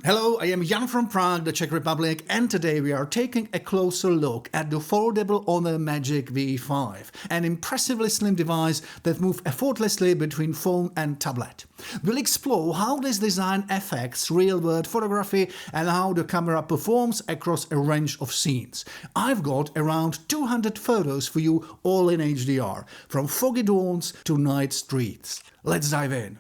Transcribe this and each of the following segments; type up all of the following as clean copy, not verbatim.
Hello, I am Jan from Prague, the Czech Republic, and today we are taking a closer look at the foldable Honor Magic V5, an impressively slim device that moves effortlessly between phone and tablet. We'll explore how this design affects real-world photography and how the camera performs across a range of scenes. I've got around 200 photos for you, all in HDR, from foggy dawns to night streets. Let's dive in.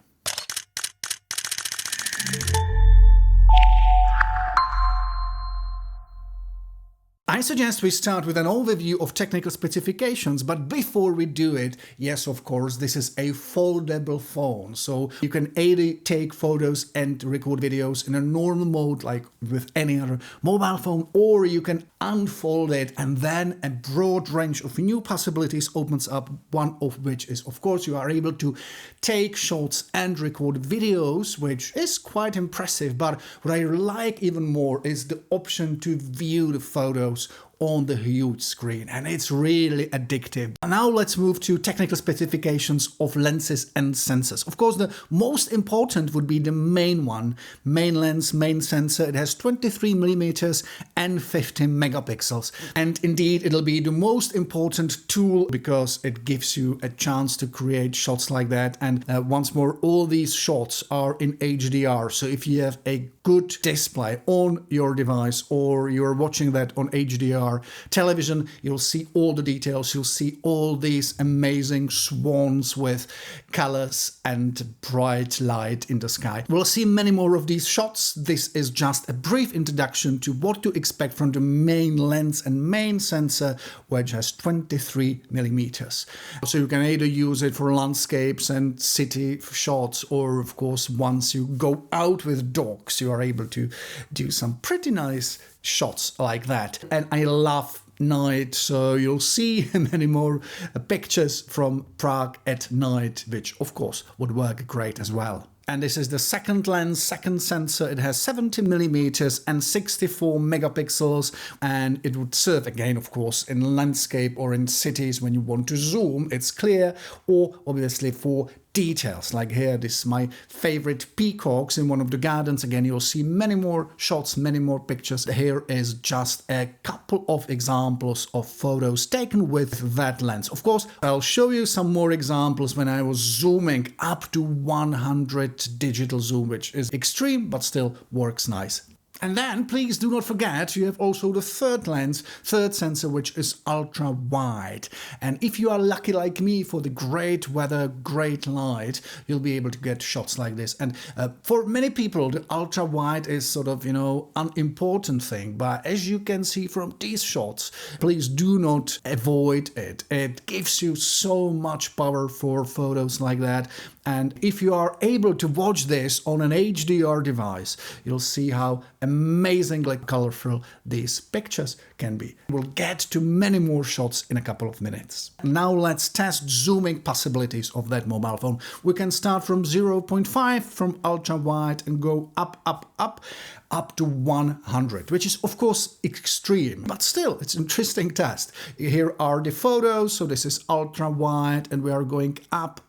I suggest we start with an overview of technical specifications, but before we do it, yes, of course, this is a foldable phone, so you can either take photos and record videos in a normal mode like with any other mobile phone, or you can unfold it and then a broad range of new possibilities opens up, one of which is, of course, you are able to take shots and record videos, which is quite impressive, but what I like even more is the option to view the photos on the huge screen, and it's really addictive. Now let's move to technical specifications of lenses and sensors. Of course, the most important would be the main one, main lens, main sensor. It has 23mm and 15 megapixels. And indeed, it'll be the most important tool because it gives you a chance to create shots like that. And once more, all these shots are in HDR. So if you have a good display on your device or you're watching that on HDR television, you'll see all the details, you'll see all these amazing swans with colors and bright light in the sky. We'll see many more of these shots. This is just a brief introduction to what to expect from the main lens and main sensor, which has 23mm. So you can either use it for landscapes and city shots, or of course, once you go out with dogs, you are able to do some pretty nice shots like that. And I love night, so you'll see many more pictures from Prague at night, which of course would work great as well. And this is the second lens, second sensor. It has 70mm and 64 megapixels, and it would serve again, of course, in landscape or in cities when you want to zoom. It's clear, or obviously for details, like here, this is my favorite peacocks in one of the gardens. Again, you'll see many more shots, many more pictures. Here is just a couple of examples of photos taken with that lens. Of course, I'll show you some more examples when I was zooming up to 100 digital zoom, which is extreme, but still works nice. And then, please do not forget, you have also the third lens, third sensor, which is ultra wide. And if you are lucky like me for the great weather, great light, you'll be able to get shots like this. And for many people, the ultra wide is sort of, unimportant thing. But as you can see from these shots, please do not avoid it. It gives you so much power for photos like that. And if you are able to watch this on an HDR device, you'll see how amazingly colorful these pictures can be. We'll get to many more shots in a couple of minutes. Now let's test zooming possibilities of that mobile phone. We can start from 0.5 from ultra wide and go up to 100, which is of course extreme, but still it's an interesting test. Here are the photos, so this is ultra wide and we are going up,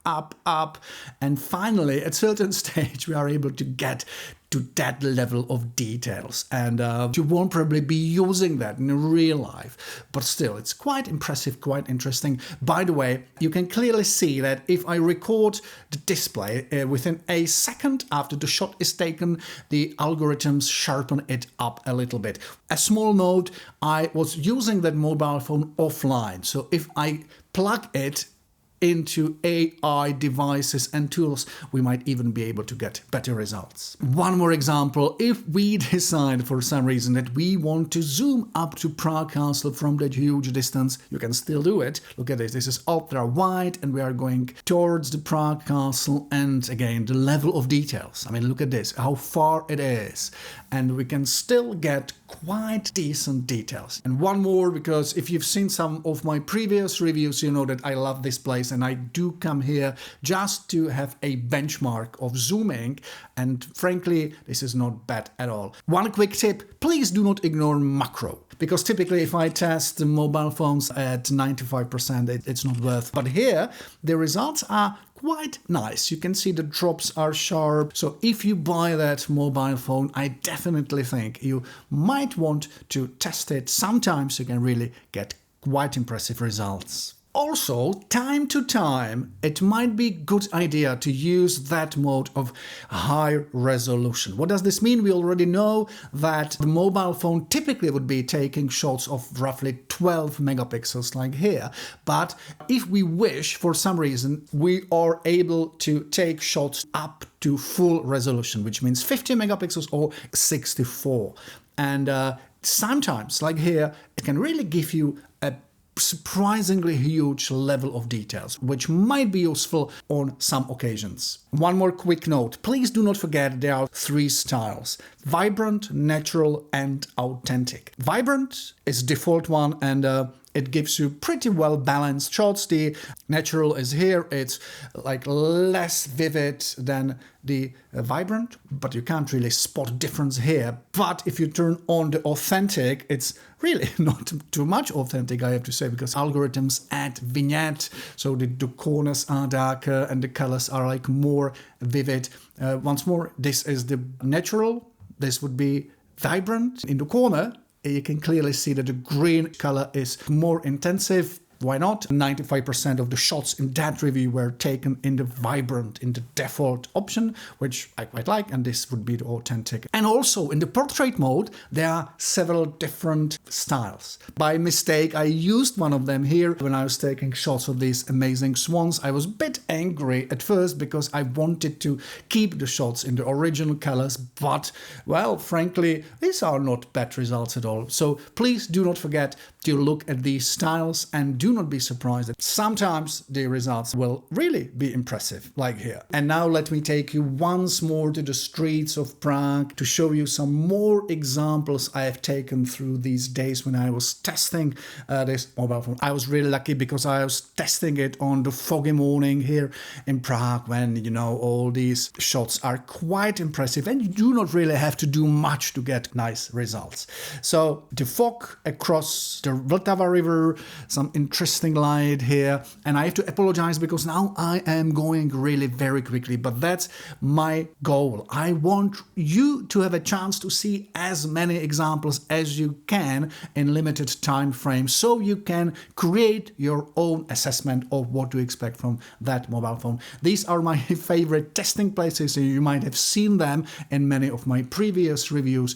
and finally at a certain stage we are able to get to that level of details, and you won't probably be using that in real life, but still it's quite impressive, quite interesting. By the way, you can clearly see that if I record the display within a second after the shot is taken, the algorithms sharpen it up a little bit. A small note, I was using that mobile phone offline, so if I plug it into AI devices and tools, we might even be able to get better results. One more example, if we decide for some reason that we want to zoom up to Prague Castle from that huge distance, you can still do it. Look at this, this is ultra wide and we are going towards the Prague Castle, and again, the level of details. I mean, look at this, how far it is. And we can still get quite decent details. And one more, because if you've seen some of my previous reviews, you know that I love this place. device, and I do come here just to have a benchmark of zooming, and frankly, this is not bad at all. One quick tip, please do not ignore macro, because typically if I test the mobile phones at 95%, it's not worth. But here, the results are quite nice. You can see the drops are sharp. So if you buy that mobile phone, I definitely think you might want to test it. Sometimes you can really get quite impressive results. Also, time to time, it might be a good idea to use that mode of high resolution. What does this mean? We already know that the mobile phone typically would be taking shots of roughly 12 megapixels like here. But if we wish, for some reason, we are able to take shots up to full resolution, which means 50 megapixels or 64. And sometimes, like here, it can really give you a surprisingly huge level of details, which might be useful on some occasions. One more quick note, please do not forget there are 3 styles: vibrant, natural, and authentic. Vibrant is default one, and it gives you pretty well balanced shots. The natural is here, it's like less vivid than the vibrant, but you can't really spot difference here. But if you turn on the authentic, it's really not too much authentic, I have to say, because algorithms add vignette, so the corners are darker and the colors are like more vivid. Once more, this is the natural, this would be vibrant. In the corner, you can clearly see that the green color is more intensive. Why not? 95% of the shots in that review were taken in the vibrant, in the default option, which I quite like, and this would be the authentic. And also in the portrait mode, there are several different styles. By mistake, I used one of them here when I was taking shots of these amazing swans. I was a bit angry at first because I wanted to keep the shots in the original colors, but, well, frankly, these are not bad results at all. So please do not forget to look at these styles, and do not be surprised that sometimes the results will really be impressive, like here. And now let me take you once more to the streets of Prague to show you some more examples I have taken through these days when I was testing this mobile phone. I was really lucky because I was testing it on the foggy morning here in Prague when, you know, all these shots are quite impressive and you do not really have to do much to get nice results. So the fog across the Vltava River, some interesting light here, and I have to apologize because now I am going really very quickly, but that's my goal. I want you to have a chance to see as many examples as you can in limited time frame, so you can create your own assessment of what to expect from that mobile phone. These are my favorite testing places, and you might have seen them in many of my previous reviews,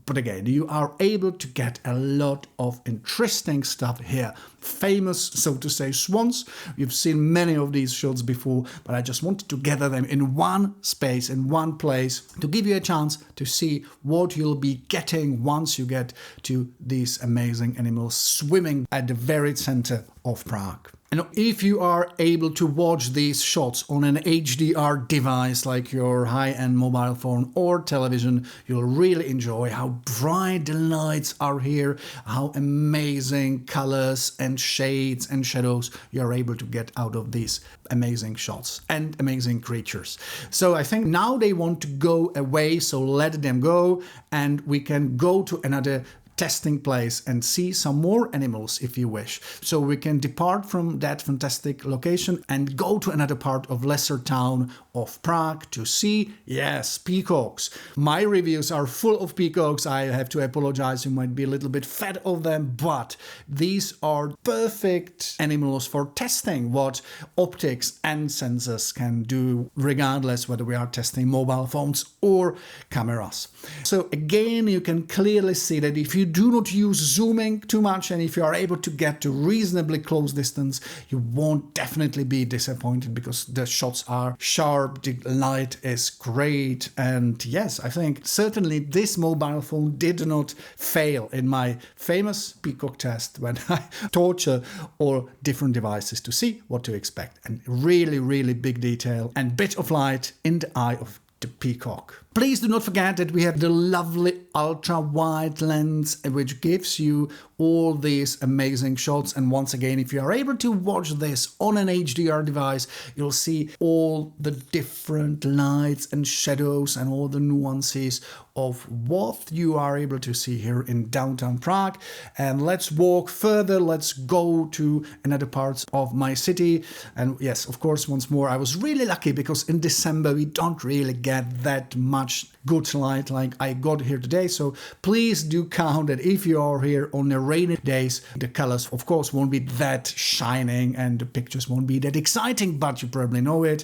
but again, you are able to get a lot of interesting stuff here. Famous, so to say, swans. You've seen many of these shots before, but I just wanted to gather them in one space, in one place, to give you a chance to see what you'll be getting once you get to these amazing animals swimming at the very center of Prague. And if you are able to watch these shots on an HDR device like your high-end mobile phone or television, you'll really enjoy how bright the lights are here, how amazing colors and shades and shadows you're able to get out of these amazing shots and amazing creatures. So I think now they want to go away, so let them go, and we can go to another testing place and see some more animals if you wish. So we can depart from that fantastic location and go to another part of lesser town of Prague to see, yes, peacocks. My reviews are full of peacocks. I have to apologize, you might be a little bit fed of them, but these are perfect animals for testing what optics and sensors can do, regardless whether we are testing mobile phones or cameras. So again, you can clearly see that if you do not use zooming too much and if you are able to get to reasonably close distance, you won't definitely be disappointed because the shots are sharp, the light is great, and yes, I think certainly this mobile phone did not fail in my famous peacock test when I torture all different devices to see what to expect, and really, really big detail and bit of light in the eye of the peacock. Please do not forget that we have the lovely ultra-wide lens, which gives you all these amazing shots. And once again, if you are able to watch this on an HDR device, you'll see all the different lights and shadows and all the nuances of what you are able to see here in downtown Prague. And let's walk further. Let's go to another parts of my city. And yes, of course, once more, I was really lucky because in December we don't really get that much good light like I got here today. So please do count that if you are here on the rainy days, the colors of course won't be that shining and the pictures won't be that exciting, but you probably know it.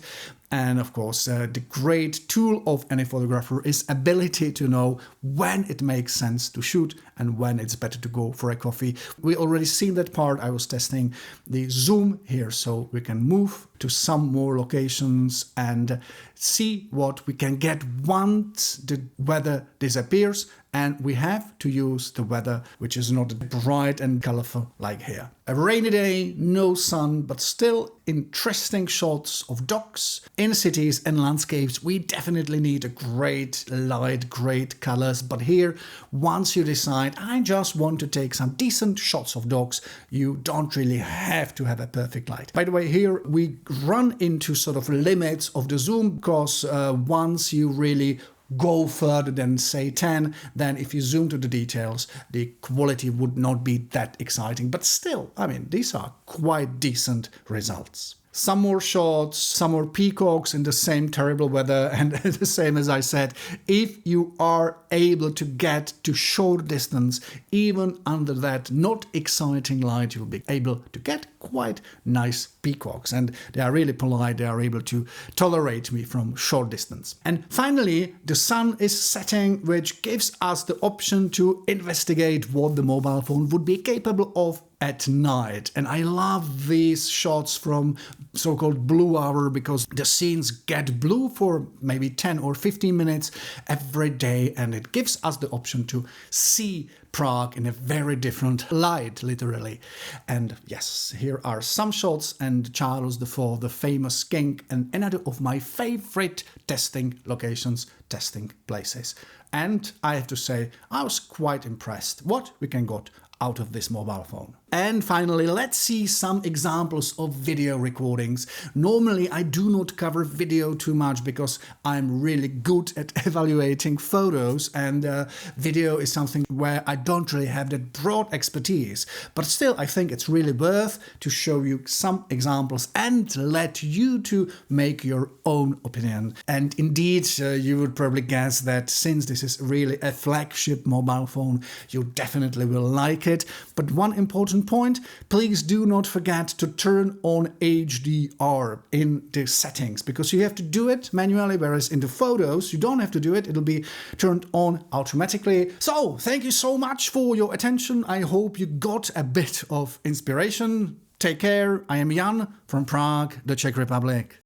And of course, the great tool of any photographer is ability to know when it makes sense to shoot and when it's better to go for a coffee. We already seen that part. I was testing the zoom here, so we can move to some more locations and see what we can get once the weather disappears. And we have to use the weather, which is not bright and colorful like here. A rainy day, no sun, but still interesting shots of dogs. In cities and landscapes, we definitely need a great light, great colors. But here, once you decide, I just want to take some decent shots of dogs, you don't really have to have a perfect light. By the way, here we run into sort of limits of the zoom because once you really go further than say 10, then if you zoom to the details, the quality would not be that exciting. But still, I mean, these are quite decent results. Some more shots, some more peacocks in the same terrible weather, and the same as I said, if you are able to get to short distance, even under that not exciting light, you'll be able to get quite nice peacocks, and they are really polite, they are able to tolerate me from short distance. And finally, the sun is setting, which gives us the option to investigate what the mobile phone would be capable of at night. And I love these shots from so-called blue hour because the scenes get blue for maybe 10 or 15 minutes every day, and it gives us the option to see Prague in a very different light, literally. And yes, here are some shots and Charles IV, the famous king, and another of my favorite testing locations, testing places. And I have to say, I was quite impressed what we can get out of this mobile phone. And finally, let's see some examples of video recordings. Normally, I do not cover video too much because I'm really good at evaluating photos, and video is something where I don't really have that broad expertise. But still, I think it's really worth to show you some examples and let you to make your own opinion. And indeed, you would probably guess that since this is really a flagship mobile phone, you definitely will like it. But one important point, please do not forget to turn on HDR in the settings, because you have to do it manually, whereas in the photos you don't have to do it, it'll be turned on automatically. So thank you so much for your attention. I hope you got a bit of inspiration. Take care. I am Jan from Prague, the Czech Republic.